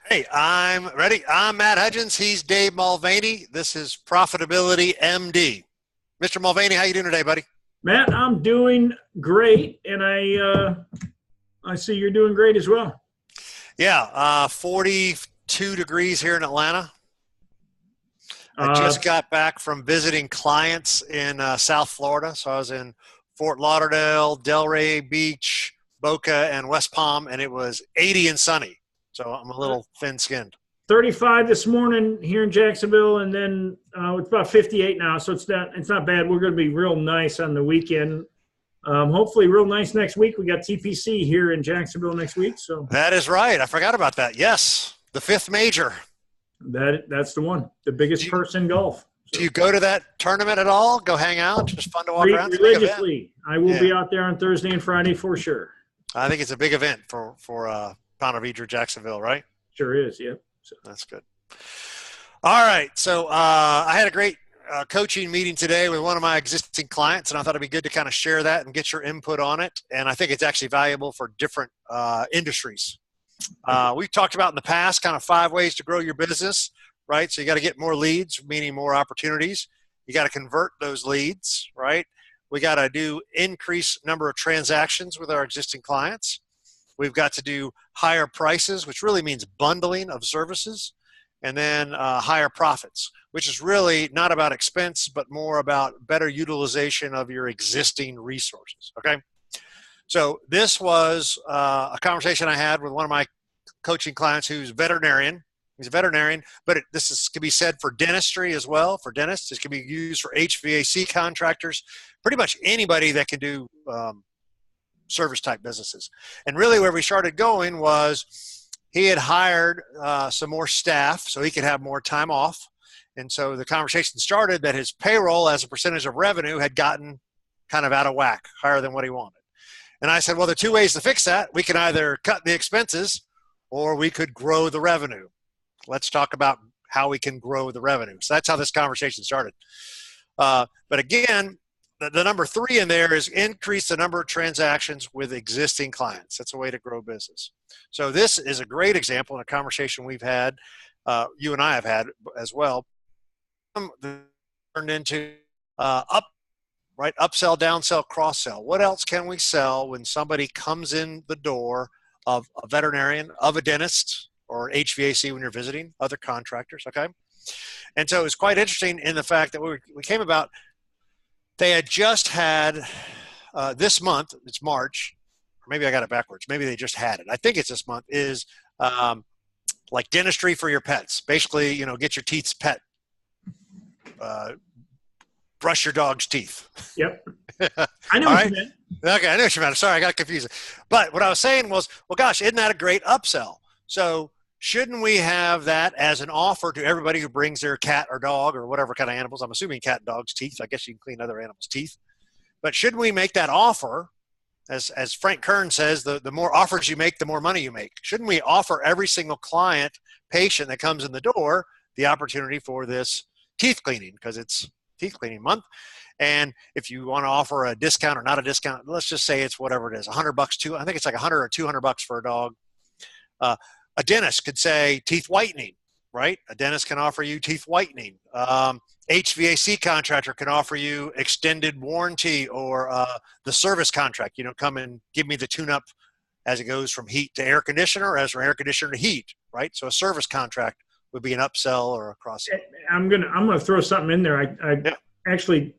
Hey, I'm ready. I'm Matt Hudgins. He's Dave Mulvaney. This is Profitability MD. Mr. Mulvaney, how you doing today, buddy? Matt, I'm doing great, and I see you're doing great as well. Yeah, 42 degrees here in Atlanta. I Uh, just got back from visiting clients in South Florida. So I was in Fort Lauderdale, Delray Beach, Boca, and West Palm, and it was 80 and sunny. So I'm a little thin-skinned. 35 this morning here in Jacksonville, and then it's about 58 now, so it's not bad. We're going to be real nice on the weekend. Hopefully, real nice next week. We got TPC here in Jacksonville next week, so That is right. I forgot about that. Yes, the fifth major. that's the one, the biggest purse in golf. Do you go to that tournament at all? Go hang out? Just fun to walk around? It's a big event. Religiously, I will be out there on Thursday and Friday for sure. I think it's a big event for Ponte Vedra, Jacksonville, right? Sure is, yeah. So. That's good. All right. So I had a great coaching meeting today with one of my existing clients, and I thought it'd be good to kind of share that and get your input on it. And I think it's actually valuable for different industries. We've talked about in the past kind of 5 ways to grow your business, right? So you got to get more leads, meaning more opportunities. You got to convert those leads, right? We got to do increase number of transactions with our existing clients. We've got to do higher prices, which really means bundling of services, and then higher profits, which is really not about expense, but more about better utilization of your existing resources, okay? So this was a conversation I had with one of my coaching clients who's veterinarian. He's a veterinarian, but can be said for dentistry as well, for dentists. It can be used for HVAC contractors, pretty much anybody that can do service type businesses. And really where we started going was he had hired some more staff so he could have more time off. And so the conversation started that his payroll as a percentage of revenue had gotten kind of out of whack, higher than what he wanted. And I said, well, there are 2 ways to fix that. We can either cut the expenses or we could grow the revenue. Let's talk about how we can grow the revenue. So that's how this conversation started. But again, the number 3 in there is increase the number of transactions with existing clients. That's a way to grow business. So this is a great example in a conversation we've had, you and I have had as well, turned into right? Upsell, downsell, cross-sell. What else can we sell when somebody comes in the door of a veterinarian, of a dentist, or HVAC when you're visiting, other contractors, okay? And so it was quite interesting in the fact that we came about, they had just had, this month, it's March, or maybe I got it backwards, maybe they just had it. I think it's this month, is like dentistry for your pets. Basically, get your teeth pet, brush your dog's teeth. Yep. I know what you meant. Okay, I know what you meant. Sorry, I got confused. But what I was saying was, well, gosh, isn't that a great upsell? So shouldn't we have that as an offer to everybody who brings their cat or dog or whatever kind of animals? I'm assuming cat and dog's teeth. I guess you can clean other animals' teeth. But shouldn't we make that offer, as Frank Kern says, the more offers you make, the more money you make? Shouldn't we offer every single client, patient that comes in the door the opportunity for this teeth cleaning, because it's teeth cleaning month? And if you want to offer a discount or not a discount, let's just say it's whatever it is, $100 I think it's like 100 or $200 for a dog. A dentist could say teeth whitening, right? A dentist can offer you teeth whitening. HVAC contractor can offer you extended warranty or the service contract. Come and give me the tune-up as it goes from heat to air conditioner, as from air conditioner to heat, right? So a service contract would be an upsell or a cross-sell. I'm gonna throw something in there. I actually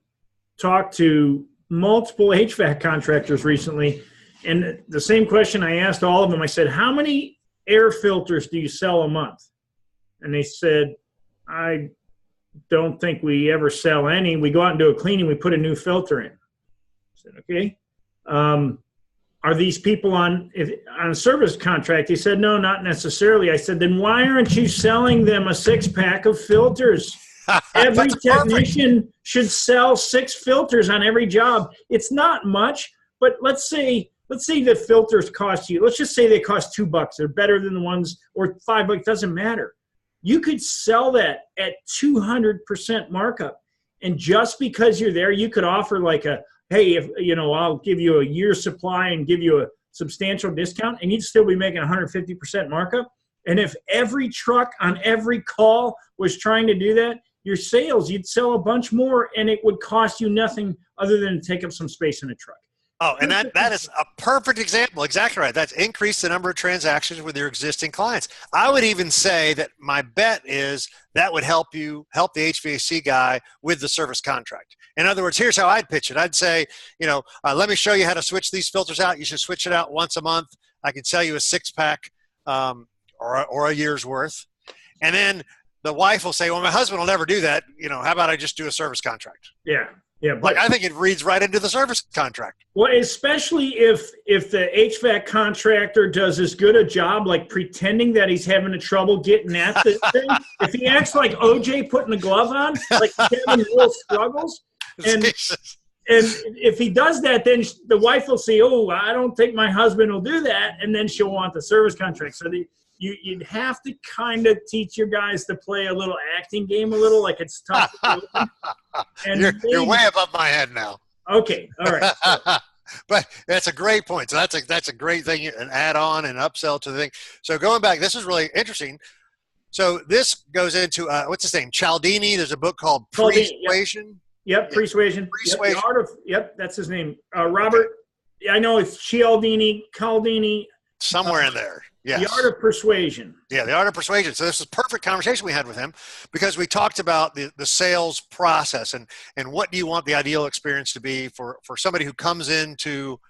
talked to multiple HVAC contractors recently, and the same question I asked all of them. I said, how many air filters do you sell a month? And they said, I don't think we ever sell any. We go out and do a cleaning, we put a new filter in. I said, okay. Are these people on a service contract? He said, no, not necessarily. I said, then why aren't you selling them a 6-pack of filters? Every technician should sell 6 filters on every job. It's not much, but let's say the filters cost you, let's just say they cost $2. They're better than the ones, or $5, doesn't matter. You could sell that at 200% markup. And just because you're there, you could offer like hey, I'll give you a year's supply and give you a substantial discount, and you'd still be making 150% markup. And if every truck on every call was trying to do that, your sales, you'd sell a bunch more, and it would cost you nothing other than to take up some space in a truck. Oh, and that is a perfect example. Exactly right. That's increase the number of transactions with your existing clients. I would even say that my bet is that would help the HVAC guy with the service contract. In other words, here's how I'd pitch it. I'd say, let me show you how to switch these filters out. You should switch it out once a month. I can sell you a 6-pack or a year's worth. And then the wife will say, well, my husband will never do that. How about I just do a service contract? Yeah. Yeah, but I think it reads right into the service contract. Well, especially if the HVAC contractor does as good a job like pretending that he's having trouble getting at the thing. If he acts like OJ putting the glove on, like he's having real struggles, and if he does that, then the wife will say, "Oh, I don't think my husband will do that," and then she'll want the service contract. So you'd have to kind of teach your guys to play a little acting game, a little like it's tough. And you're way above my head now. Okay, all right. But that's a great point. So that's a great thing, an add-on and upsell to the thing. So going back, this is really interesting. So this goes into what's his name? Cialdini. There's a book called Persuasion. Yep, Persuasion. Yep, that's his name. Robert. I know it's Cialdini. Somewhere in there. Yes. The Art of Persuasion. Yeah, the Art of Persuasion. So this is a perfect conversation we had with him because we talked about the sales process and what do you want the ideal experience to be for somebody who comes into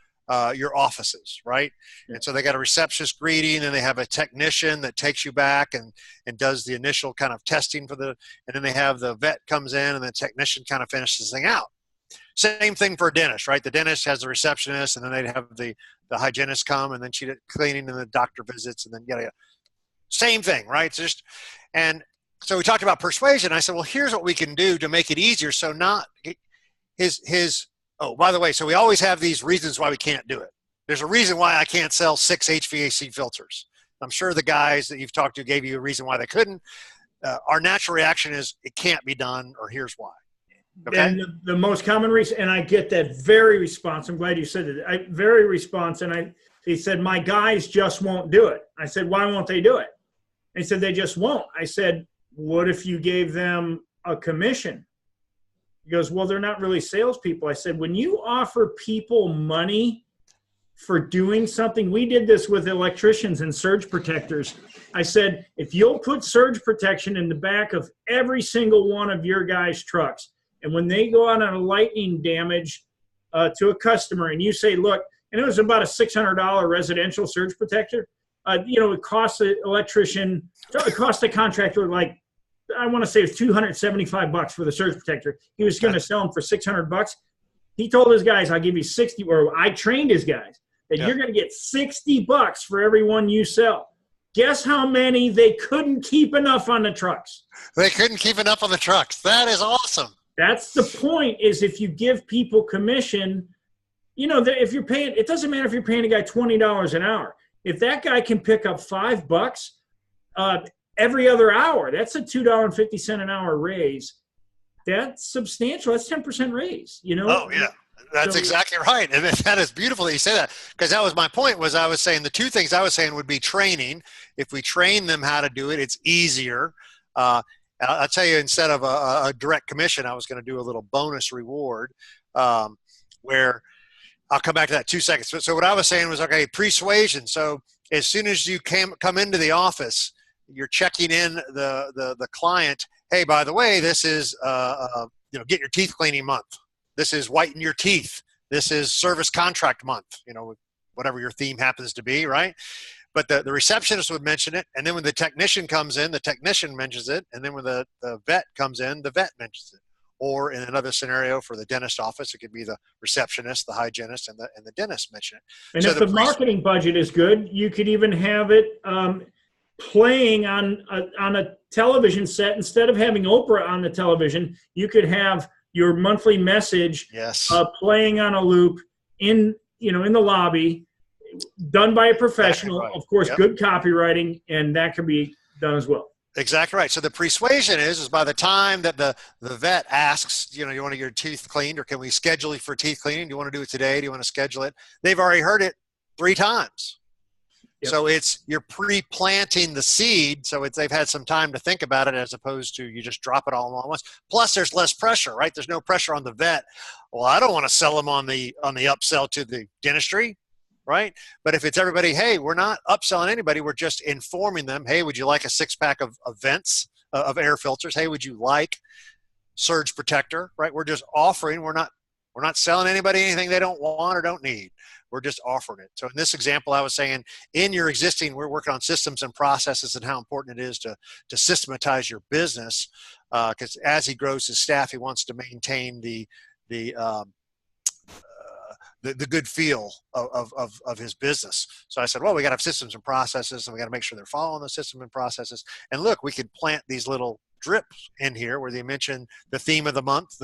your offices, right? Yeah. And so they got a receptionist greeting, and they have a technician that takes you back and does the initial kind of testing and then they have the vet comes in, and the technician kind of finishes the thing out. Same thing for a dentist, right? The dentist has the receptionist, and then they'd have the hygienist come, and then she did cleaning, and the doctor visits, and then yada. Same thing, right? And so we talked about persuasion. I said, well, here's what we can do to make it easier. So not oh, by the way, so we always have these reasons why we can't do it. There's a reason why I can't sell 6 HVAC filters. I'm sure the guys that you've talked to gave you a reason why they couldn't. Our natural reaction is it can't be done, or here's why. Okay. And the most common reason, and I get that very response. I'm glad you said it. Very response, and he said, my guys just won't do it. I said, why won't they do it? He said, they just won't. I said, what if you gave them a commission? He goes, well, they're not really salespeople. I said, when you offer people money for doing something, we did this with electricians and surge protectors. I said, if you'll put surge protection in the back of every single one of your guys' trucks, and when they go out on a lightning damage to a customer, and you say, look, and it was about a $600 residential surge protector, it cost the electrician, it cost the contractor like, I want to say it was $275 for the surge protector. He was going to sell them for $600. He told his guys, I'll give you 60, or I trained his guys that you're going to get $60 for every one you sell. Guess how many they couldn't keep enough on the trucks? They couldn't keep enough on the trucks. That is awesome. That's the point, is if you give people commission, if you're paying, it doesn't matter if you're paying a guy $20 an hour. If that guy can pick up $5 every other hour, that's a $2.50 an hour raise. That's substantial. That's 10% raise, Oh, yeah. That's exactly right. And that is beautiful that you say that, because that was my point. I was saying the two things I was saying would be training. If we train them how to do it, it's easier. I'll tell you, instead of a direct commission, I was going to do a little bonus reward where I'll come back to that 2 seconds. So what I was saying was, okay, persuasion. So as soon as you come into the office, you're checking in the client. Hey, by the way, this is get your teeth cleaning month. This is whiten your teeth. This is service contract month. Whatever your theme happens to be, right? But the receptionist would mention it, and then when the technician comes in, the technician mentions it, and then when the vet comes in, the vet mentions it. Or in another scenario for the dentist office, it could be the receptionist, the hygienist, and the dentist mention it. And so if the marketing budget is good, you could even have it playing on a television set. Instead of having Oprah on the television, you could have your monthly message playing on a loop in the lobby, done by a professional, exactly right. Of course, good copywriting, and that can be done as well. Exactly right. So the persuasion is by the time that the vet asks, you want to get your teeth cleaned, or can we schedule you for teeth cleaning? Do you want to do it today? Do you want to schedule it? They've already heard it 3 times. Yep. So you're pre-planting the seed, so they've had some time to think about it, as opposed to you just drop it all at once. Plus, there's less pressure, right? There's no pressure on the vet. Well, I don't want to sell them on the upsell to the dentistry, right? But if it's everybody, hey, we're not upselling anybody, we're just informing them, hey, would you like a 6-pack of vents, of air filters? Hey, would you like surge protector, right? We're just offering. We're not selling anybody anything they don't want or don't need. We're just offering it. So in this example, I was saying, in your existing, we're working on systems and processes and how important it is to systematize your business, because as he grows his staff, he wants to maintain the good feel of his business. So I said, well, we got to have systems and processes, and we got to make sure they're following the system and processes. And look, we could plant these little drips in here where they mention the theme of the month,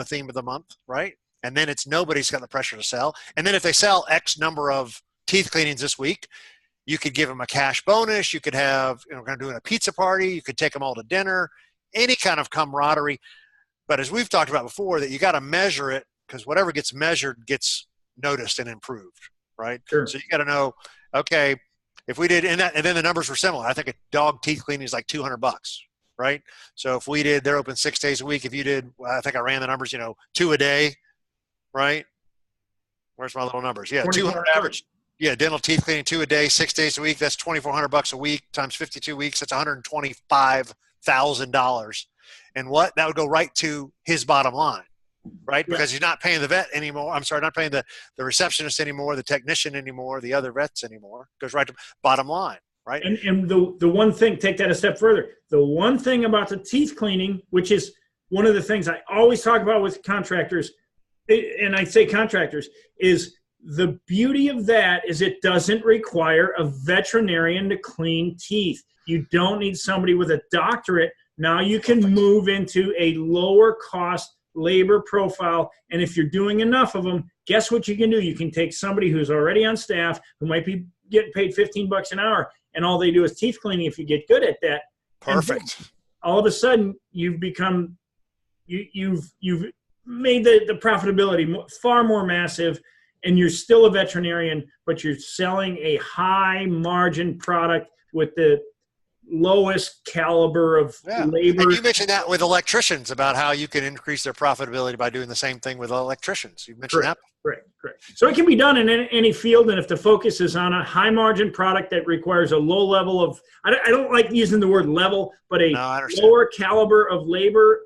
right? And then it's nobody's got the pressure to sell. And then if they sell X number of teeth cleanings this week, you could give them a cash bonus. You could have, we're going to do a pizza party. You could take them all to dinner, any kind of camaraderie. But as we've talked about before, that you got to measure it, because whatever gets measured gets noticed and improved, right? Sure. So you got to know, okay, if we did, and then the numbers were similar. I think a dog teeth cleaning is like $200, right? So if we did, they're open 6 days a week. If you did, I think I ran the numbers, 2 a day, right? Where's my little numbers? Yeah, 200 average. Yeah, dental teeth cleaning 2 a day, 6 days a week. That's $2,400 a week times 52 weeks. That's $125,000. And what? That would go right to his bottom line, right? Because he's not paying the vet anymore. I'm sorry, not paying the receptionist anymore, the technician anymore, the other vets anymore. Goes right to bottom line, right? And the one thing, take that a step further. The one thing about the teeth cleaning, which is one of the things I always talk about with contractors, and I say contractors, is the beauty of that is it doesn't require a veterinarian to clean teeth. You don't need somebody with a doctorate. Now you can move into a lower cost labor profile. And if you're doing enough of them, guess what you can do? You can take somebody who's already on staff, who might be getting paid $15 an hour, and all they do is teeth cleaning if you get good at that. Perfect. All of a sudden, you've become, you've made the profitability far more massive, and you're still a veterinarian, but you're selling a high margin product with the lowest caliber of labor. And you mentioned that with electricians, about how you can increase their profitability by doing the same thing with electricians. You mentioned that. Correct. So it can be done in any field, and if the focus is on a high margin product that requires a low level of, I don't like using the word level, but a lower caliber of labor,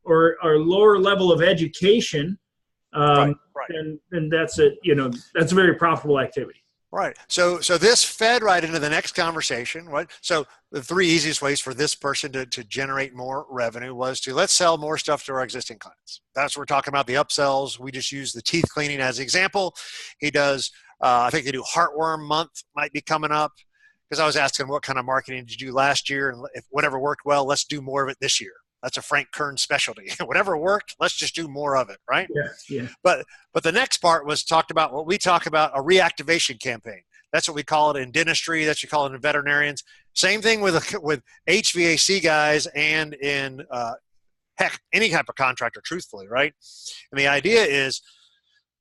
or lower level of education, then that's that's a very profitable activity. Right. So this fed right into the next conversation, right? So the 3 easiest ways for this person to generate more revenue was to, let's sell more stuff to our existing clients. That's what we're talking about, the upsells. We just use the teeth cleaning as the example. He does, I think they do Heartworm Month might be coming up, because I was asking what kind of marketing did you do last year, and if whatever worked well, let's do more of it this year. That's a Frank Kern specialty. Whatever worked, let's just do more of it, right? Yeah. But the next part was talked about what we talk about, a reactivation campaign. That's what we call it in dentistry. That's what you call it in veterinarians. Same thing with HVAC guys, and in any type of contractor, truthfully, right? And the idea is,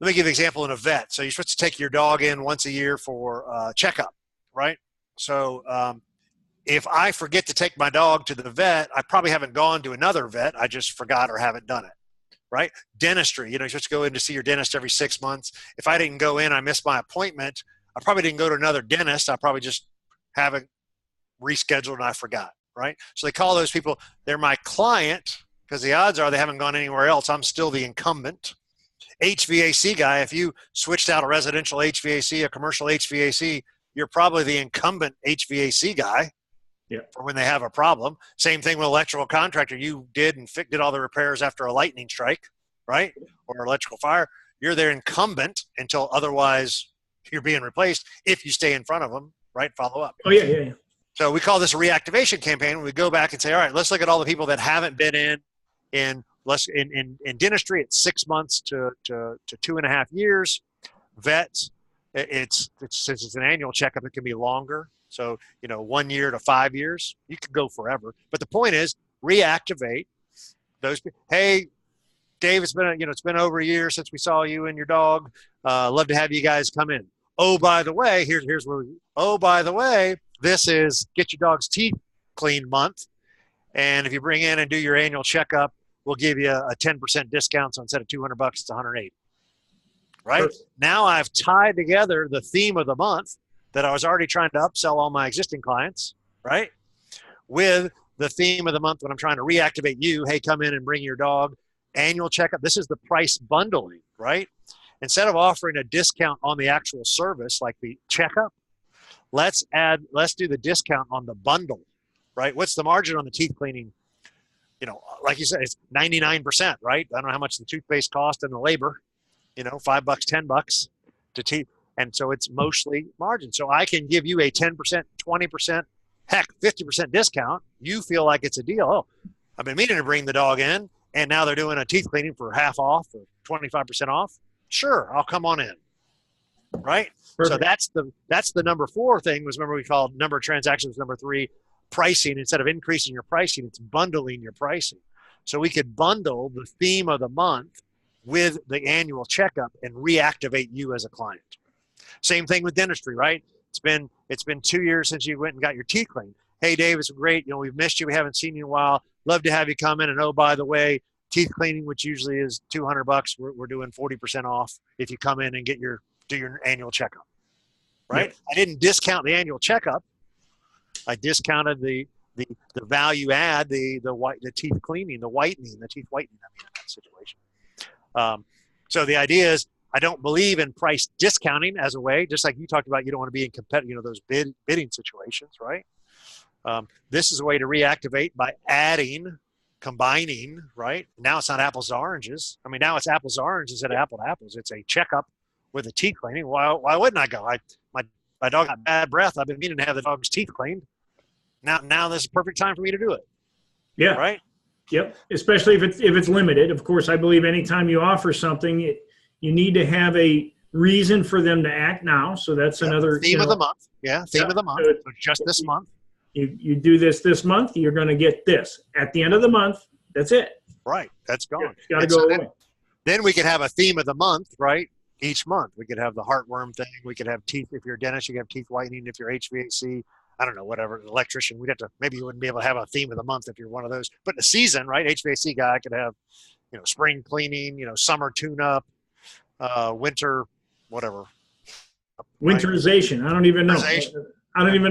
let me give an example in a vet. So you're supposed to take your dog in once a year for checkup, right? So if I forget to take my dog to the vet, I probably haven't gone to another vet. I just forgot or haven't done it, right? Dentistry, you're supposed to go in to see your dentist every 6 months. If I didn't go in, I missed my appointment. I probably didn't go to another dentist. I probably just haven't rescheduled and I forgot, right? So they call those people, they're my client, because the odds are they haven't gone anywhere else. I'm still the incumbent. HVAC guy, if you switched out a residential HVAC, a commercial HVAC, you're probably the incumbent HVAC guy. Yeah. For when they have a problem. Same thing with electrical contractor. You did all the repairs after a lightning strike, right? Or electrical fire. You're their incumbent until otherwise you're being replaced, if you stay in front of them, right? Follow up. Oh, yeah. So we call this a reactivation campaign. We go back and say, all right, let's look at all the people that haven't been in dentistry. It's 6 months to 2.5 years. Vets, since it's an annual checkup, it can be longer. So, 1 year to 5 years, you could go forever. But the point is, reactivate those. Hey, Dave, it's been over a year since we saw you and your dog. Love to have you guys come in. oh, by the way, here's where oh, by the way, this is get your dog's teeth cleaned month. And if you bring in and do your annual checkup, we'll give you a 10% discount. So instead of $200, it's $180. Right? Perfect. Now I've tied together the theme of the month that I was already trying to upsell all my existing clients, right? With the theme of the month when I'm trying to reactivate you. Hey, come in and bring your dog. Annual checkup. This is the price bundling, right? Instead of offering a discount on the actual service like the checkup, let's do the discount on the bundle, right? What's the margin on the teeth cleaning? You know, like you said, it's 99%, right? I don't know how much the toothpaste cost and the labor, you know, $5, $10 to teeth. And so it's mostly margin. So I can give you a 10%, 20%, heck, 50% discount. You feel like it's a deal. Oh, I've been meaning to bring the dog in, and now they're doing a teeth cleaning for half off or 25% off. Sure, I'll come on in. Right? Perfect. So that's the number 4 thing. Was, remember, we called number of transactions number 3, pricing. Instead of increasing your pricing, it's bundling your pricing. So we could bundle the theme of the month with the annual checkup and reactivate you as a client. Same thing with dentistry, right? It's been 2 years since you went and got your teeth cleaned. Hey, Dave, it's great. You know, we've missed you. We haven't seen you in a while. Love to have you come in. And oh, by the way, teeth cleaning, which usually is $200, we're doing 40% off if you come in and do your annual checkup, right? Yep. I didn't discount the annual checkup. I discounted the value add, the teeth cleaning, the teeth whitening. I mean, in that situation. So the idea is, I don't believe in price discounting as a way, just like you talked about. You don't want to be in those bidding situations, right? This is a way to reactivate by combining, right? Now it's not apples to oranges. I mean, now it's apples to oranges instead of apple to apples. It's a checkup with a teeth cleaning. Why wouldn't I go? My dog got bad breath. I've been meaning to have the dog's teeth cleaned. Now this is the perfect time for me to do it. Yeah. Right. Yep. Especially if it's limited. Of course, I believe anytime you offer something, you need to have a reason for them to act now. So that's another theme of the month. Yeah. Theme of the month. So just this month. You do this month, you're going to get this. At the end of the month, that's it. Right. That's gone. It's got to go away. Then we could have a theme of the month, right? Each month. We could have the heartworm thing. We could have teeth. If you're a dentist, you can have teeth whitening. If you're HVAC, I don't know, whatever, electrician, maybe you wouldn't be able to have a theme of the month if you're one of those. But the season, right? HVAC guy could have, spring cleaning, summer tune-up, winter, whatever. Winterization. Right? I don't even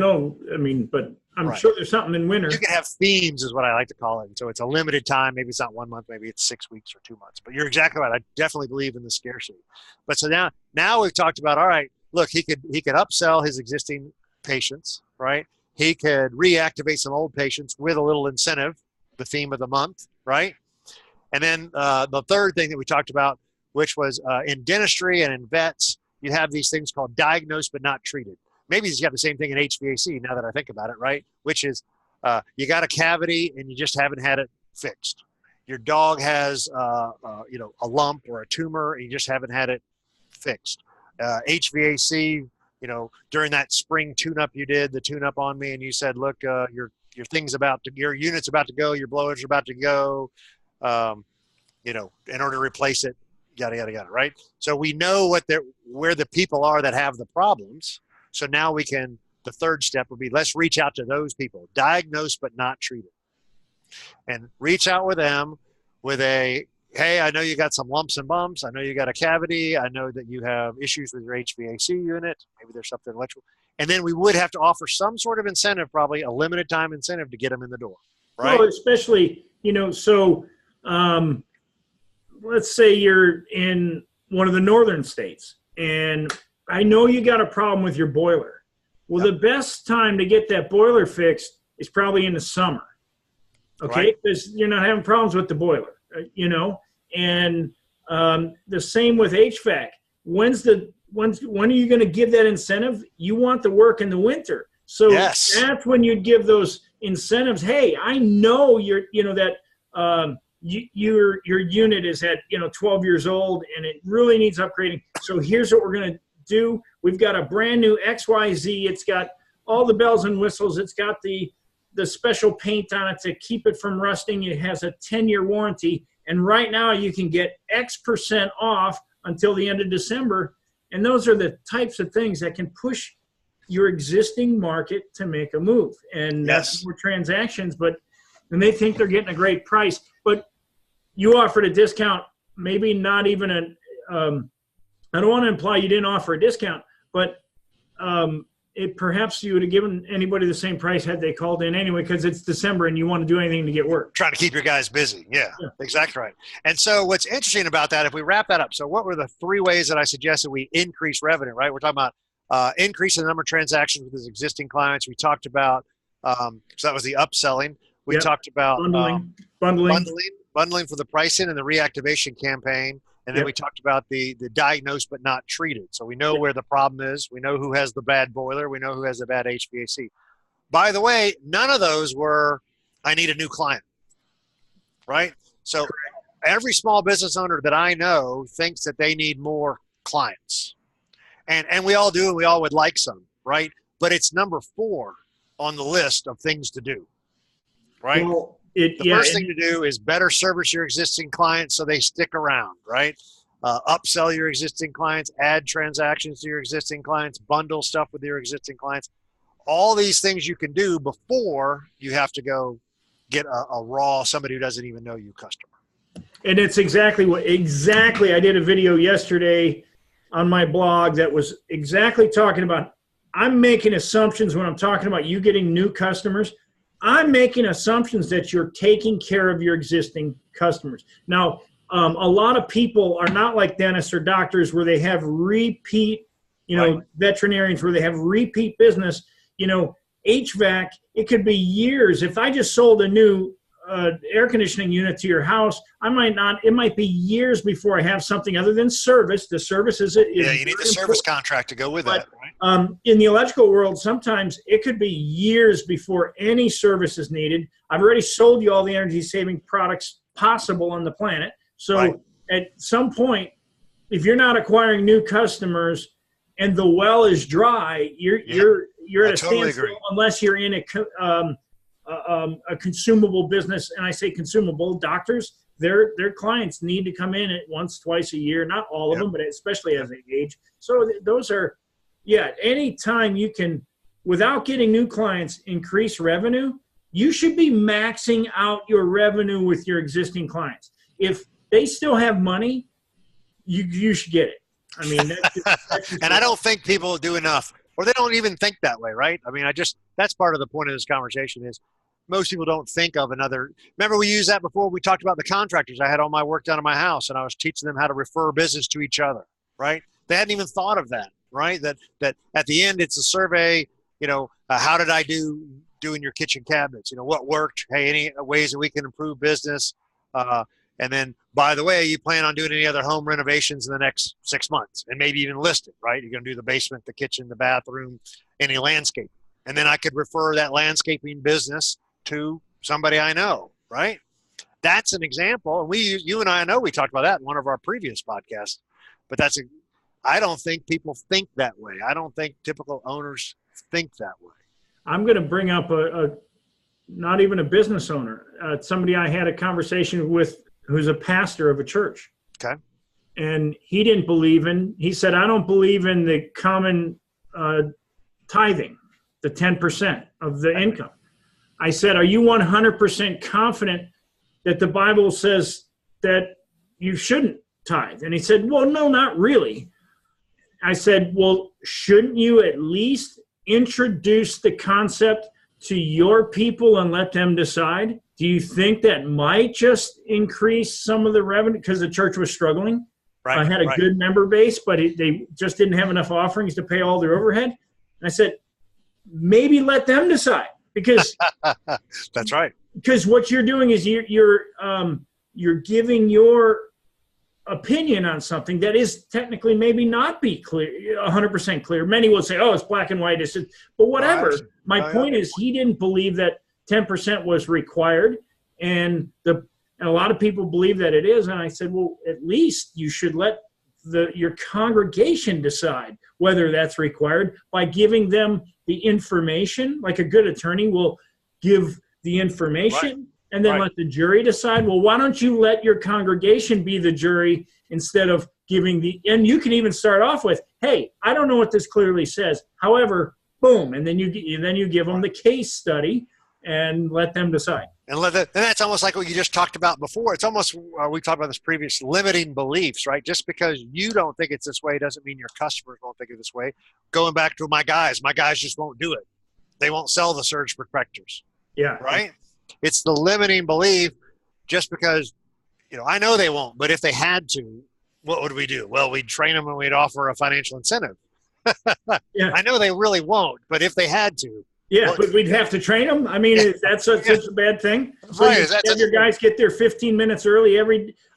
know. I mean, but I'm sure there's something in winter. You can have themes is what I like to call it. And so it's a limited time. Maybe it's not 1 month. Maybe it's 6 weeks or 2 months. But you're exactly right. I definitely believe in the scarcity. But so now we've talked about, all right, look, he could upsell his existing patients, right? He could reactivate some old patients with a little incentive, the theme of the month, right? And then the third thing that we talked about, which was in dentistry and in vets, you have these things called diagnosed but not treated. Maybe he's got the same thing in HVAC now that I think about it, right? Which is you got a cavity and you just haven't had it fixed. Your dog has, a lump or a tumor and you just haven't had it fixed. HVAC, during that spring tune-up you did, the tune-up on me, and you said, look, your unit's about to go, your blowers are about to go, in order to replace it, yada, yada, yada, right? So we know where the people are that have the problems. So now the third step would be, let's reach out to those people, diagnosed but not treated. And reach out with them with hey, I know you got some lumps and bumps. I know you got a cavity. I know that you have issues with your HVAC unit. Maybe there's something electrical. And then we would have to offer some sort of incentive, probably a limited time incentive to get them in the door, right? Well, especially, let's say you're in one of the northern states and I know you got a problem with your boiler. Well, The best time to get that boiler fixed is probably in the summer, okay? Because you're not having problems with the boiler, And the same with HVAC. When are you going to give that incentive? You want the work in the winter, so that's when you'd give those incentives. Hey, I know your unit is at 12 years old and it really needs upgrading. So here's what we're going to do. We've got a brand new XYZ. It's got all the bells and whistles. It's got the special paint on it to keep it from rusting. It has a 10-year warranty. And right now you can get X% off until the end of December. And those are the types of things that can push your existing market to make a move. And that's more transactions, and they think they're getting a great price. But you offered a discount, maybe not even I don't want to imply you didn't offer a discount, but perhaps you would have given anybody the same price had they called in anyway, because it's December and you want to do anything to get work. Trying to keep your guys busy. Yeah, exactly right. And so what's interesting about that, if we wrap that up, so what were the 3 ways that I suggested we increase revenue, right? We're talking about increasing the number of transactions with his existing clients. We talked about, so that was the upselling. We talked about bundling for the pricing and the reactivation campaign. And then we talked about the diagnosed but not treated. So we know where the problem is. We know who has the bad boiler. We know who has the bad HVAC. By the way, none of those were, I need a new client, right? So every small business owner that I know thinks that they need more clients. And we all do, and we all would like some, right? But it's number 4 on the list of things to do, right? Well, the first thing to do is better service your existing clients so they stick around, right? Upsell your existing clients, add transactions to your existing clients, bundle stuff with your existing clients. All these things you can do before you have to go get a raw, somebody who doesn't even know you customer. And it's exactly I did a video yesterday on my blog that was exactly talking about, I'm making assumptions when I'm talking about you getting new customers. I'm making assumptions that you're taking care of your existing customers. Now, a lot of people are not like dentists or doctors where they have repeat, veterinarians where they have repeat business. HVAC, it could be years. If I just sold a new air conditioning unit to your house, it might be years before I have something other than service. The service is you need the service contract to go with that, right? In the electrical world, sometimes it could be years before any service is needed. I've already sold you all the energy saving products possible on the planet. So at some point, if you're not acquiring new customers and the well is dry, you're at a standstill unless you're in a consumable business. And I say consumable, doctors, their clients need to come in at once, twice a year, not all of them, but especially as they age. So those are, any time you can, without getting new clients, increase revenue, you should be maxing out your revenue with your existing clients. If they still have money, you should get it. I mean, that's and I don't think people do enough, or they don't even think that way, right? I mean, that's part of the point of this conversation is most people don't think of another. Remember, we used that before. We talked about the contractors. I had all my work done in my house, and I was teaching them how to refer business to each other, right? They hadn't even thought of that, right? That at the end, it's a survey, how did I do doing your kitchen cabinets? What worked? Hey, any ways that we can improve business? And then, by the way, you plan on doing any other home renovations in the next 6 months and maybe even list it, right? You're going to do the basement, the kitchen, the bathroom, any landscape. And then I could refer that landscaping business to somebody I know, right? That's an example. And you and I know we talked about that in one of our previous podcasts, but I don't think people think that way. I don't think typical owners think that way. I'm going to bring up not even a business owner, somebody I had a conversation with who's a pastor of a church. Okay. And he said, I don't believe in the common tithing, the 10% of the income. I said, are you 100% confident that the Bible says that you shouldn't tithe? And he said, well, no, not really. I said, well, shouldn't you at least introduce the concept to your people and let them decide? Do you think that might just increase some of the revenue because the church was struggling? I had a good member base, but they just didn't have enough offerings to pay all their overhead. And I said, maybe let them decide, because that's right. Because what you're doing is you're giving your opinion on something that is technically maybe not be clear, 100% clear. Many will say, oh, it's black and white. But whatever. My point is, he didn't believe that 10% was required, and a lot of people believe that it is. And I said, well, at least you should let your congregation decide whether that's required by giving them the information. Like a good attorney will give the information and then let the jury decide. Well, why don't you let your congregation be the jury instead of giving and you can even start off with, hey, I don't know what this clearly says. However, boom, and then you give them the case study and let them decide. And that's almost like what you just talked about before. It's almost, we talked about this previous, limiting beliefs, right? Just because you don't think it's this way doesn't mean your customers won't think it this way. Going back to my guys just won't do it. They won't sell the surge protectors. Yeah. Right? It's the limiting belief. Just because, I know they won't, but if they had to, what would we do? Well, we'd train them and we'd offer a financial incentive. Yeah. I know they really won't, but if they had to. Yeah, but we'd have to train them. I mean, that's such a bad thing. So right. Have your guys get there 15 minutes early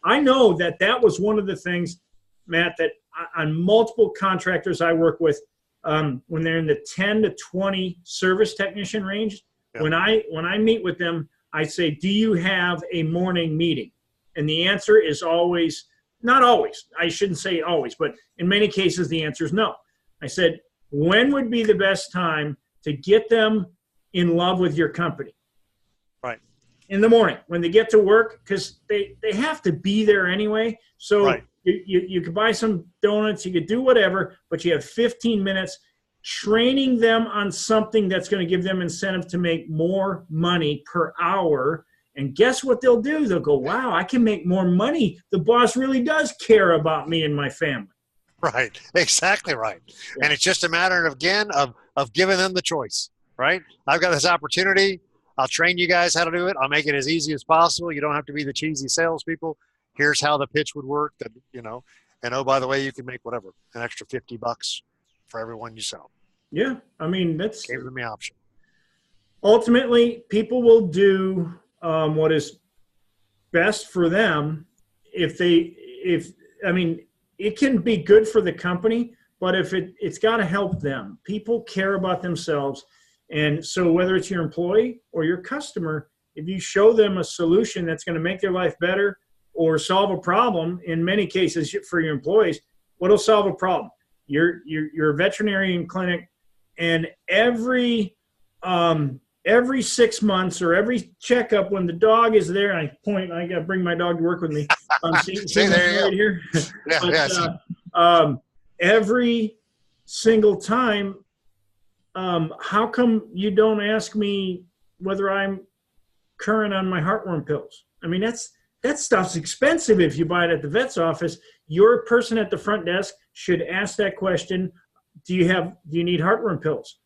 I know that was one of the things, Matt, that on multiple contractors I work with, when they're in the 10 to 20 service technician range, when I meet with them, I say, do you have a morning meeting? And the answer is always, not always, I shouldn't say always, but in many cases the answer is no. I said, when would be the best time to get them in love with your company? Right. In the morning when they get to work, because they have to be there anyway. So right. you could buy some donuts, you could do whatever, but you have 15 minutes training them on something that's going to give them incentive to make more money per hour. And guess what they'll do? They'll go, wow, I can make more money. The boss really does care about me and my family. Right. Exactly right. Yeah. And it's just a matter of, again, of giving them the choice, right? I've got this opportunity. I'll train you guys how to do it. I'll make it as easy as possible. You don't have to be the cheesy salespeople. Here's how the pitch would work. That and oh, by the way, you can make whatever, an extra $50 for everyone you sell. Yeah, I mean that's gave them the option. Ultimately, people will do what is best for them. It can be good for the company, but if it's got to help them. People care about themselves. And so whether it's your employee or your customer, if you show them a solution that's going to make their life better or solve a problem, in many cases for your employees, what'll solve a problem? You're a veterinarian clinic, and every 6 months or every checkup when the dog is there, I got to bring my dog to work with me. See there right here. Every single time, how come you don't ask me whether I'm current on my heartworm pills? I mean, that stuff's expensive if you buy it at the vet's office. Your person at the front desk should ask that question. Do you need heartworm pills?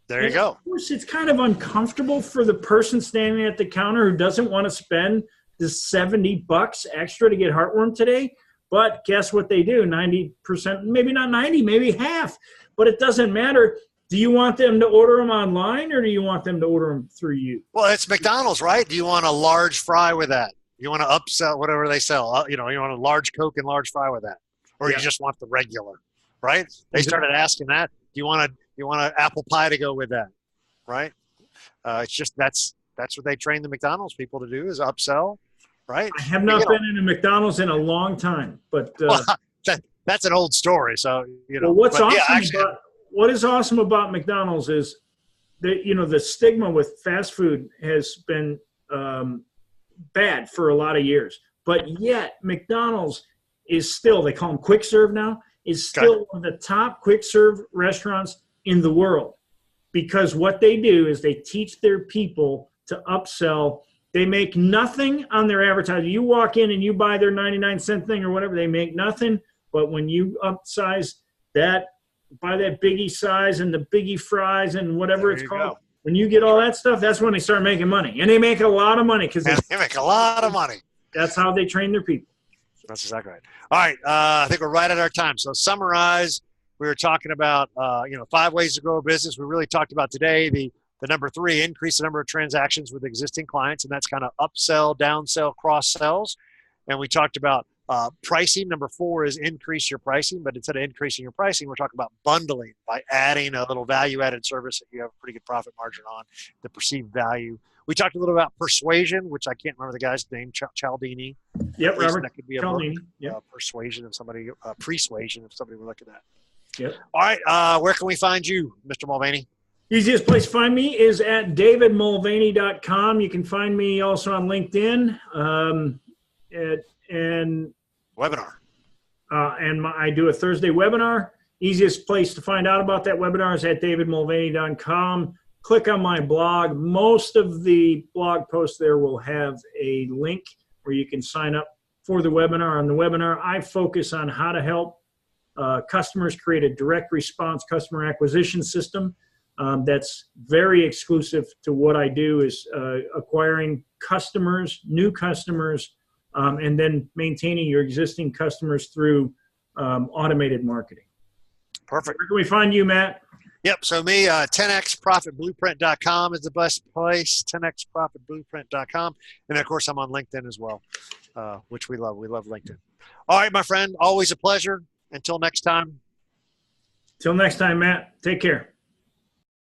There you go. Of course, it's kind of uncomfortable for the person standing at the counter who doesn't want to spend the $70 extra to get heartworm today. But guess what they do? 90%, maybe not 90, maybe half. But it doesn't matter. Do you want them to order them online or do you want them to order them through you? Well, it's McDonald's, right? Do you want a large fry with that? You want to upsell whatever they sell. You want a large Coke and large fry with that. Or you just want the regular, right? They started asking that. Do you want an apple pie to go with that, right? It's just that's what they train the McDonald's people to do is upsell, right? I have not been in a McDonald's in a long time, but that's an old story. So Well, what is awesome about McDonald's is that the stigma with fast food has been bad for a lot of years, but yet McDonald's is still, they call them quick serve now, is still one of the top quick serve restaurants in the world, because what they do is they teach their people to upsell. They make nothing on their advertising. You walk in and you buy their 99-cent thing or whatever, they make nothing. But when you upsize that, buy that biggie size and the biggie fries and whatever it's called, when you get all that stuff, that's when they start making money. And they make a lot of money because they make a lot of money. That's how they train their people. That's exactly right. All right. I think we're right at our time. So summarize, we were talking about, 5 ways to grow a business. We really talked about today the number 3, increase the number of transactions with existing clients. And that's kind of upsell, downsell, cross sells. And we talked about pricing. Number 4 is increase your pricing. But instead of increasing your pricing, we're talking about bundling by adding a little value-added service that you have a pretty good profit margin on, the perceived value. We talked a little about persuasion, which I can't remember the guy's name, Cialdini. Yep, Robert. That could be a Cialdini. Persuasion of somebody, persuasion if somebody were looking at. Yep. All right. Where can we find you, Mr. Mulvaney? Easiest place to find me is at davidmulvaney.com. You can find me also on LinkedIn and webinar. I do a Thursday webinar. Easiest place to find out about that webinar is at davidmulvaney.com. Click on my blog. Most of the blog posts there will have a link where you can sign up for the webinar. On the webinar, I focus on how to help customers create a direct response customer acquisition system that's very exclusive to what I do, is acquiring customers, new customers, and then maintaining your existing customers through automated marketing. Perfect. Where can we find you, Matt? Yep. So me, 10xprofitblueprint.com is the best place, 10xprofitblueprint.com. And of course, I'm on LinkedIn as well, which we love. We love LinkedIn. All right, my friend, always a pleasure. Until next time. Till next time, Matt. Take care.